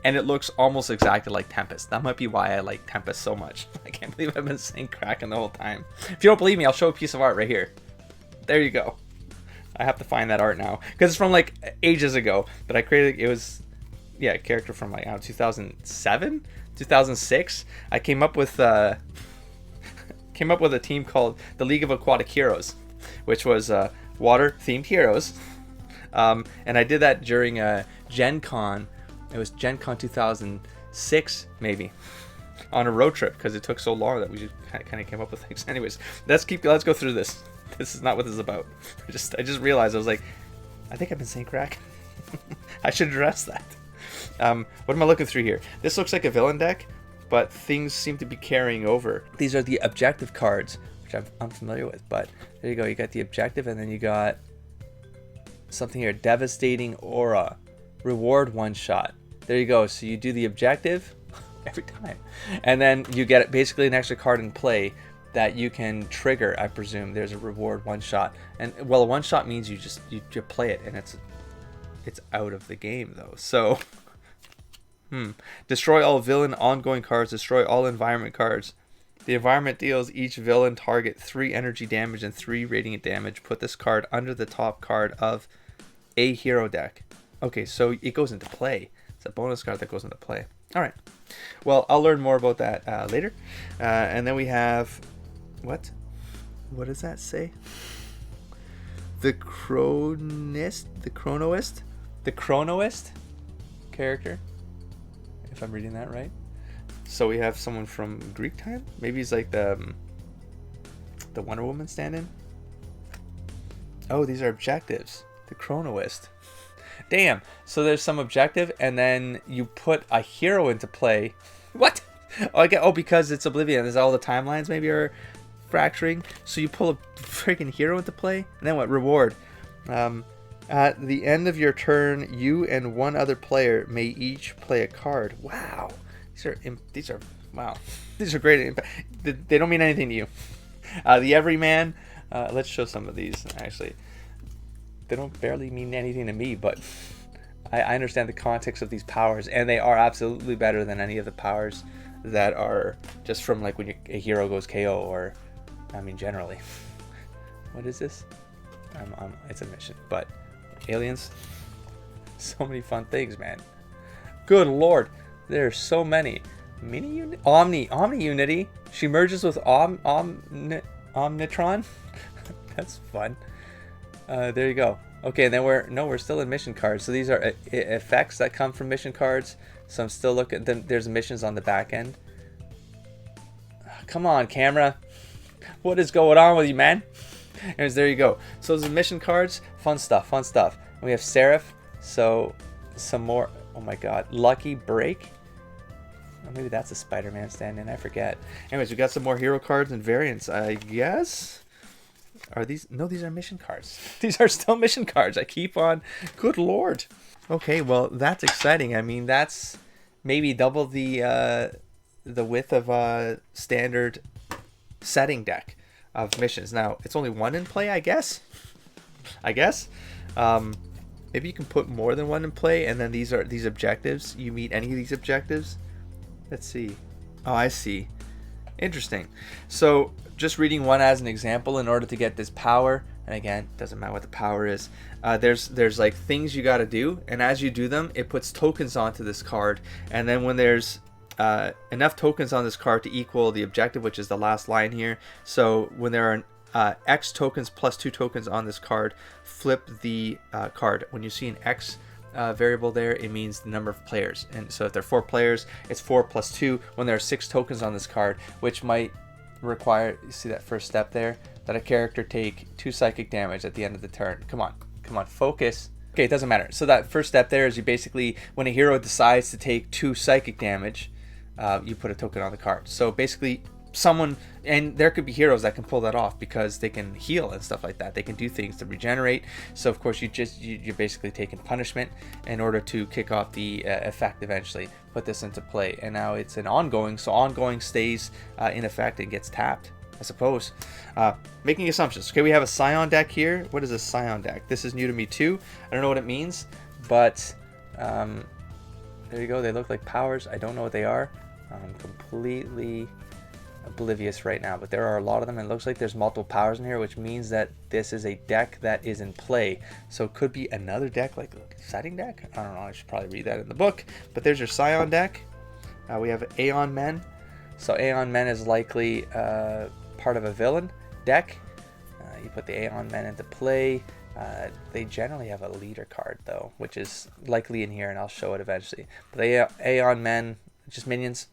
A: and it looks almost exactly like Tempest. That might be why I like Tempest so much. I can't believe I've been saying Kraken the whole time. If you don't believe me, I'll show a piece of art right here. There you go. I have to find that art now, because it's from like ages ago that I created. It was, yeah, a character from like, I don't know, 2007, 2006. I came up with a team called the League of Aquatic Heroes, which was water themed heroes. And I did that during Gen Con. It was Gen Con 2006 maybe, on a road trip, because it took so long that we just kind of came up with things. Anyways, let's go through this. This is not what this is about. I just realized, I was like, I think I've been saying crack. I should address that. What am I looking through here? This looks like a villain deck, but things seem to be carrying over. These are the objective cards, which I'm unfamiliar with, but there you go. You got the objective, and then you got something here, Devastating Aura, reward 1 shot. There you go. So you do the objective every time, and then you get basically an extra card in play that you can trigger. I presume there's a reward 1 shot, and well, a 1 shot means you play it, and it's out of the game though. So destroy all villain ongoing cards, destroy all environment cards. The environment deals each villain target 3 energy damage and 3 radiant damage. Put this card under the top card of a hero deck. Okay, so it goes into play. It's a bonus card that goes into play. All right. Well, I'll learn more about that later. And then we have, what does that say? The Chronoist character, if I'm reading that right. So we have someone from Greek time. Maybe he's like the Wonder Woman stand-in. Oh, these are objectives. The Chronoist. Damn. So there's some objective, and then you put a hero into play. What? Oh, I get. Oh, because it's Oblivion. Is all the timelines maybe are fracturing? So you pull a freaking hero into play, and then what? Reward. At the end of your turn, you and one other player may each play a card. Wow. These are wow. These are great. They don't mean anything to you. The Everyman. Let's show some of these. Actually, they don't barely mean anything to me, but I understand the context of these powers, and they are absolutely better than any of the powers that are just from like when a hero goes KO, or I mean generally. What is this? It's a mission, but aliens. So many fun things, man. Good lord, there's so many. Mini unit, Omni Unity. She merges with Omnitron. That's fun. There you go. Okay, and then we're still in mission cards. So these are effects that come from mission cards. So I'm still looking. Then there's missions on the back end. Come on, camera. What is going on with you, man? Anyways, there you go. So those are mission cards. Fun stuff. Fun stuff. And we have Seraph. So some more. Oh my God. Lucky Break. Oh, maybe that's a Spider-Man stand-in. I forget. Anyways, we got some more hero cards and variants, I guess. Are these? No, these are mission cards. These are still mission cards. I keep on. Good lord. Okay, well, that's exciting. I mean, that's maybe double the width of a standard setting deck of missions. Now, it's only one in play, I guess. Maybe you can put more than one in play, and then these objectives. You meet any of these objectives. Let's see. Oh, I see. Interesting. So just reading one as an example in order to get this power, and again, doesn't matter what the power is. There's like things you got to do, and as you do them, it puts tokens onto this card, and then when there's enough tokens on this card to equal the objective, which is the last line here. So when there are X tokens plus 2 tokens on this card, flip the card. When you see an X variable there, it means the number of players, and so if there are 4 players, it's 4 plus 2. When there are 6 tokens on this card, which might require, you see that first step there, that a character take 2 psychic damage at the end of the turn. Come on, focus. Okay, it doesn't matter. So that first step there is you basically, when a hero decides to take 2 psychic damage, you put a token on the card. So basically someone, and there could be heroes that can pull that off because they can heal and stuff like that. They can do things to regenerate. So of course you're basically taking punishment in order to kick off the effect eventually. Put this into play, and now it's an ongoing, so ongoing stays in effect and gets tapped, I suppose. Making assumptions. Okay, we have a Scion deck here. What is a Scion deck? This is new to me too. I don't know what it means, but there you go. They look like powers. I don't know what they are. I'm completely oblivious right now, but there are a lot of them, and it looks like there's multiple powers in here, which means that this is a deck that is in play. So it could be another deck, like a setting deck. I don't know, I should probably read that in the book. But there's your Scion deck. We have Aeon Men. So Aeon Men is likely part of a villain deck. You put the Aeon Men into play. They generally have a leader card though, which is likely in here, and I'll show it eventually. But the Aeon Men, just minions,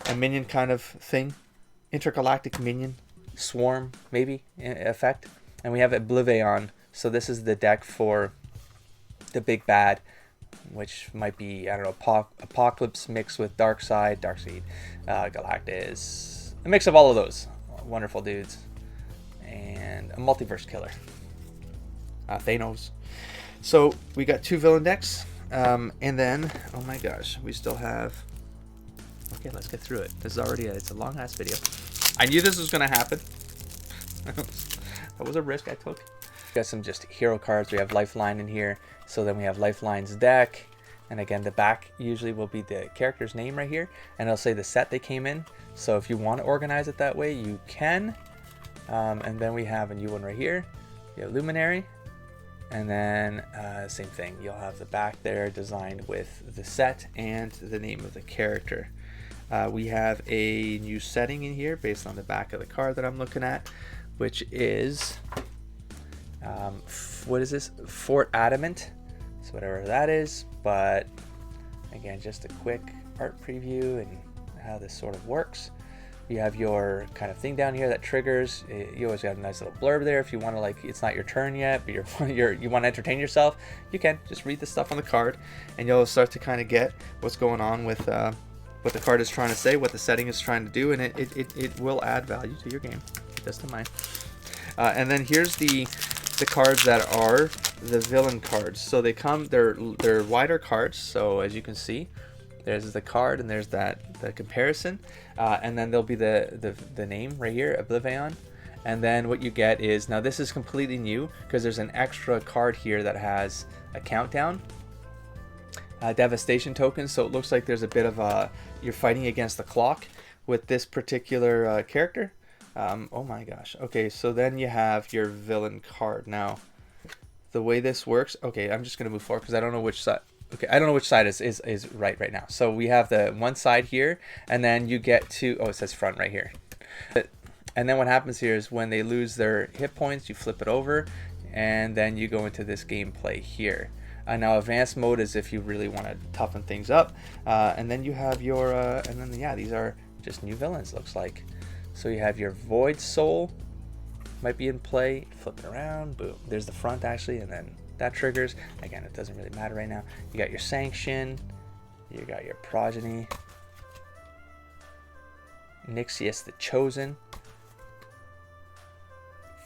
A: a minion kind of thing, intergalactic minion, swarm maybe effect. And we have Oblivaeon. So this is the deck for the big bad, which might be, I don't know, Apocalypse mixed with Darkseid, Galactus, a mix of all of those wonderful dudes, and a multiverse killer, Thanos. So we got 2 villain decks, and then, oh my gosh, we still have. Okay, let's get through it. This is already it's a long ass video. I knew this was gonna happen. That was a risk I took. We got some just hero cards. We have Lifeline in here. So then we have Lifeline's deck, and again the back usually will be the character's name right here, and it'll say the set they came in. So if you want to organize it that way, you can. And then we have a new one right here. You have Luminary, and then same thing. You'll have the back there designed with the set and the name of the character. We have a new setting in here based on the back of the card that I'm looking at, which is, what is this? Fort Adamant. So whatever that is. But again, just a quick art preview and how this sort of works. You have your kind of thing down here that triggers. You always got a nice little blurb there if you want to, like, it's not your turn yet, but you want to entertain yourself. You can just read the stuff on the card, and you'll start to kind of get what's going on with what the card is trying to say, what the setting is trying to do, and it will add value to your game, just to mine. And then here's the cards that are the villain cards. So they're wider cards. So as you can see, there's the card and there's the comparison, and then there'll be the name right here, Oblivion. And then what you get is, now this is completely new because there's an extra card here that has a countdown, devastation tokens. So it looks like there's a bit of you're fighting against the clock with this particular character. Oh my gosh. Okay, so then you have your villain card. Now the way this works, okay, I'm just gonna move forward because I don't know which side. Okay, I don't know which side is right now. So we have the one side here, and then you get to, oh, it says front right here. And then what happens here is when they lose their hit points, you flip it over, and then you go into this gameplay here. Now advanced mode is if you really want to toughen things up. And then you have your, and then yeah, these are just new villains, looks like. So you have your Void Soul, might be in play, flip it around, boom. There's the front actually, and then that triggers. Again, it doesn't really matter right now. You got your Sanction, you got your Progeny, Nixius the Chosen,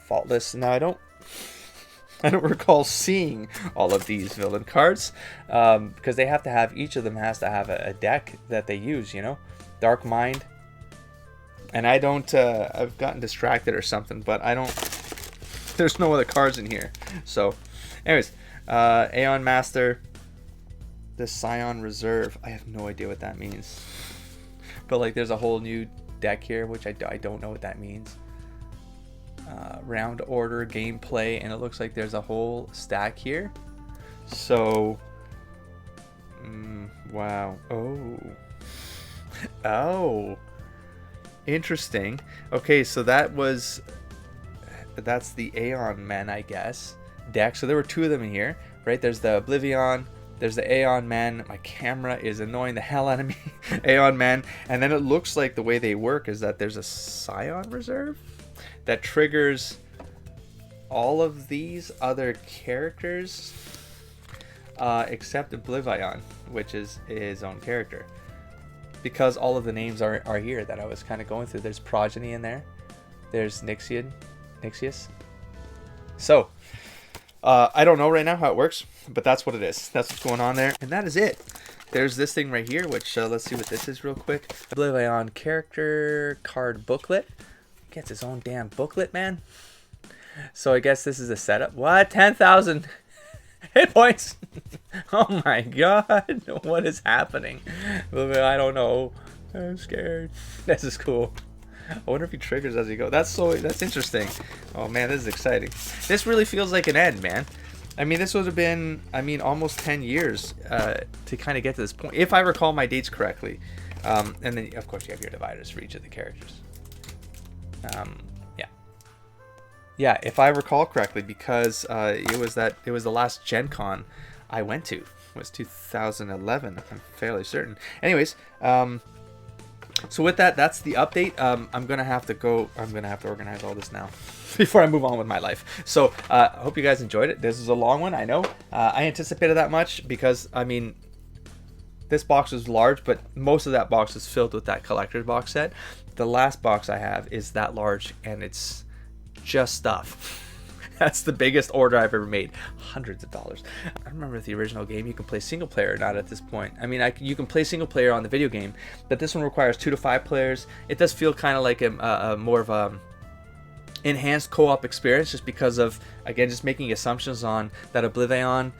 A: Faultless. Now I don't recall seeing all of these villain cards because they have to have, each of them has to have a deck that they use, you know. Dark Mind, and I don't I've gotten distracted or something, but I don't, there's no other cards in here. So anyways, Aeon Master, the Scion Reserve, I have no idea what that means, but like there's a whole new deck here which I don't know what that means. Round order gameplay, and it looks like there's a whole stack here. So wow. Oh, interesting. Okay, so that's the Aeon Men, I guess, deck. So there were two of them in here, right? There's the Oblivion, there's the Aeon Men. My camera is annoying the hell out of me. Aeon Men, and then it looks like the way they work is that there's a Scion Reserve that triggers all of these other characters except Oblivion, which is his own character, because all of the names are here that I was kind of going through. There's Progeny in there, there's Nixius. So I don't know right now how it works, but that's what it is. That's what's going on there, and that is it. There's this thing right here, which let's see what this is real quick. Oblivion character card booklet. Gets his own damn booklet, man. So I guess this is a setup. What? 10,000 hit points. Oh my god, what is happening? I don't know. I'm scared. This is cool. I wonder if he triggers as you go. That's interesting. Oh man, this is exciting. This really feels like an end, man. I mean, this would have been, I mean, almost 10 years to kind of get to this point, if I recall my dates correctly. And then of course you have your dividers for each of the characters. Yeah, if I recall correctly, because it was the last Gen Con I went to, was 2011. I'm fairly certain. Anyways, so with that, that's the update. I'm gonna have to organize all this now before I move on with my life. So I hope you guys enjoyed it. This is a long one, I know. I anticipated that much because, I mean, this box was large, but most of that box is filled with that collector's box set. The last box I have is that large, and it's just stuff. That's the biggest order I've ever made. Hundreds of dollars. I remember the original game, you can play single player, not at this point. I mean, you can play single player on the video game, but this one requires 2 to 5 players. It does feel kind of like a more of a enhanced co-op experience, just because of, again, just making assumptions on that Oblivion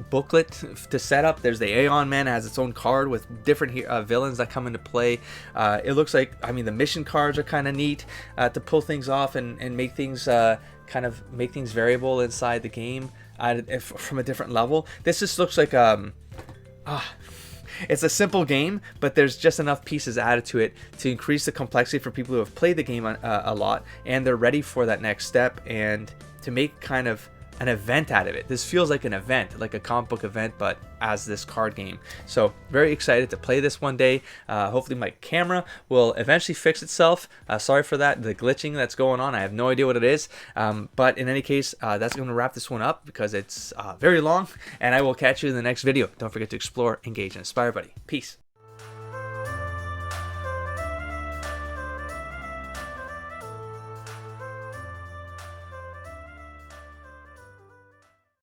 A: booklet to set up. There's the Aeon Man, has its own card with different villains that come into play. It looks like, I mean, the mission cards are kind of neat to pull things off and make things kind of make things variable inside the game from a different level. This just looks like it's a simple game, but there's just enough pieces added to it to increase the complexity for people who have played the game a lot, and they're ready for that next step, and to make kind of an event out of it. This feels like an event, like a comic book event, but as this card game. So very excited to play this one day. Hopefully my camera will eventually fix itself. Sorry for that, the glitching that's going on. I have no idea what it is. But in any case, that's going to wrap this one up because it's very long, and I will catch you in the next video. Don't forget to explore, engage, and inspire, buddy. Peace.